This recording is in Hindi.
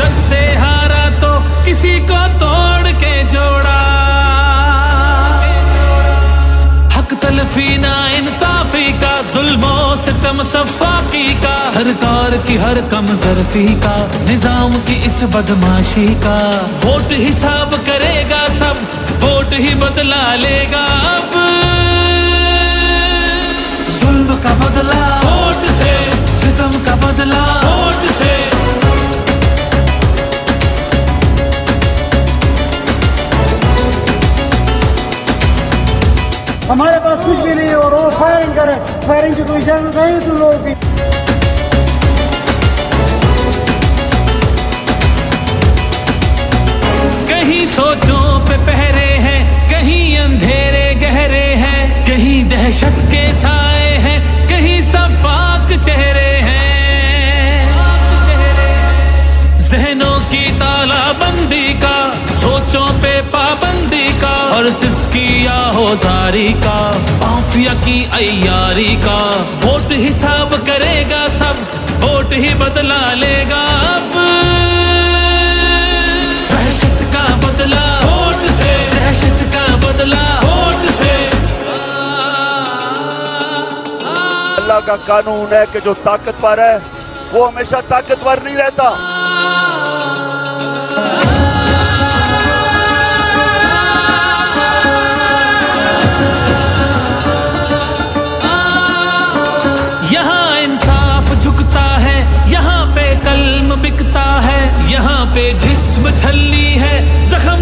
हद से हारा तो किसी को तोड़ के जोड़ा। हक तलफी ना इंसाफी का, जुल्मो सितम सफाकी का, सरकार की हर कम ज़र्फी का, निजाम की इस बदमाशी का। वोट हिसाब करेगा सब, वोट ही बदला लेगा अब। जुल्म का बदला वोट से, सितम का बदला वोट से। हमारे पास कुछ भी नहीं है और वो फायरिंग करे, फायरिंग की कोई इजाजत नहीं तुम लोगों की। कहीं सोचों पे पहरे हैं, कहीं अंधेरे गहरे हैं, कहीं दहशत के साए हैं, कहीं सफाक चेहरे हैं। जहनों की तालाबंदी का, सोचों पे पाबंदी का, और सिसकी आहोजारी का, माफिया की अय्यारी का। वोट हिसाब करेगा सब, वोट ही बदला लेगा अब। दहशत का बदला वोट से, दहशत का बदला वोट से। अल्लाह का कानून है कि जो ताकतवर है वो हमेशा ताकतवर नहीं रहता। यहाँ इंसाफ झुकता है, यहाँ पे कल्म बिकता है, यहाँ पे जिस्म छलनी है, जख्म